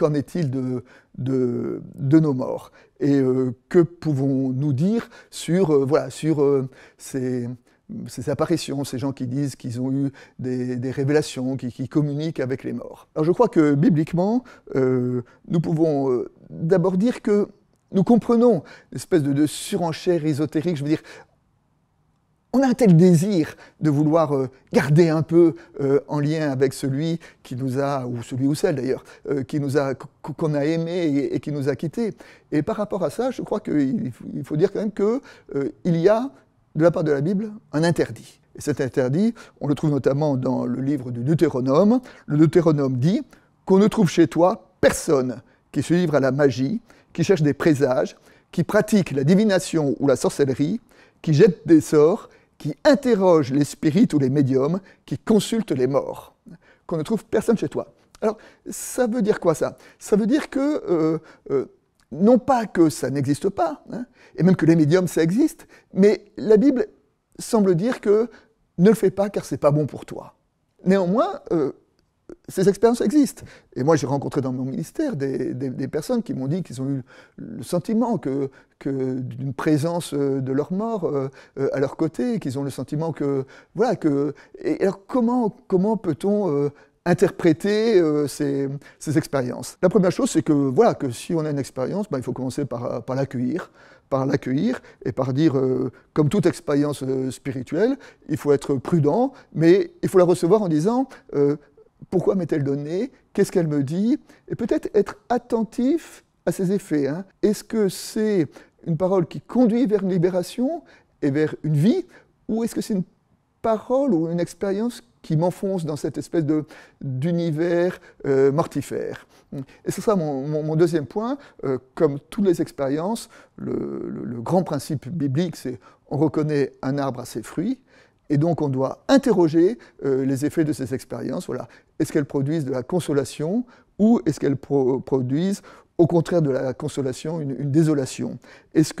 qu'en est-il de nos morts? Et que pouvons-nous dire sur, ces apparitions, ces gens qui disent qu'ils ont eu des révélations, qui communiquent avec les morts? Alors je crois que bibliquement, nous pouvons d'abord dire que nous comprenons l'espèce de surenchère ésotérique, je veux dire, on a un tel désir de vouloir garder un peu en lien avec celui qui nous a, ou celui ou celle d'ailleurs, qu'on a aimé et qui nous a quittés. Et par rapport à ça, je crois qu'il faut dire quand même qu'il y a, de la part de la Bible, un interdit. Et cet interdit, on le trouve notamment dans le livre du Deutéronome. Le Deutéronome dit qu'on ne trouve chez toi personne qui se livre à la magie, qui cherche des présages, qui pratique la divination ou la sorcellerie, qui jette des sorts, qui interroge les spirites ou les médiums, qui consulte les morts. Qu'on ne trouve personne chez toi. Alors, ça veut dire quoi ça? Ça veut dire que, non pas que ça n'existe pas, hein, et même que les médiums ça existe, mais la Bible semble dire que ne le fais pas car c'est pas bon pour toi. Néanmoins, ces expériences existent. Et moi, j'ai rencontré dans mon ministère des personnes qui m'ont dit qu'ils ont eu le sentiment d'une présence de leur mort à leur côté, qu'ils ont le sentiment que... Voilà, et alors, comment peut-on interpréter ces expériences? La première chose, c'est que si on a une expérience, il faut commencer par l'accueillir, et par dire, comme toute expérience spirituelle, il faut être prudent, mais il faut la recevoir en disant pourquoi m'est-elle donnée, qu'est-ce qu'elle me dit, et peut-être être attentif à ses effets. Hein. Est-ce que c'est une parole qui conduit vers une libération et vers une vie, ou est-ce que c'est une parole ou une expérience qui m'enfonce dans cette espèce d'univers mortifère? Et ce sera mon deuxième point. Comme toutes les expériences, le grand principe biblique, c'est on reconnaît un arbre à ses fruits, et donc on doit interroger les effets de ces expériences. Voilà. Est-ce qu'elles produisent de la consolation ou est-ce qu'elles produisent au contraire de la consolation une désolation? Est-ce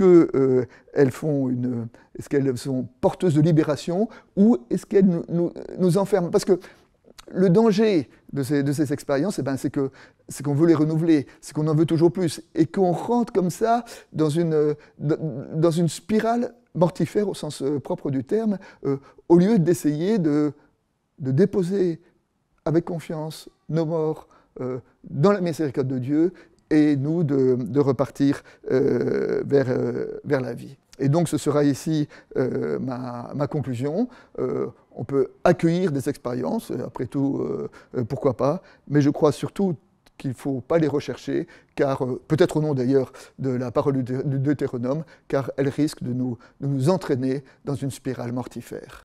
qu'elles sont porteuses de libération ou est-ce qu'elles nous enferment? Parce que le danger de ces expériences, c'est qu'on veut les renouveler, c'est qu'on en veut toujours plus, et qu'on rentre comme ça dans une spirale mortifère au sens propre du terme, au lieu d'essayer de déposer avec confiance nos morts dans la miséricorde de Dieu, et nous de repartir vers la vie. Et donc ce sera ici ma conclusion. On peut accueillir des expériences, après tout, pourquoi pas, mais je crois surtout qu'il ne faut pas les rechercher, car peut-être au nom d'ailleurs de la parole du Deutéronome, car elles risquent de nous entraîner dans une spirale mortifère.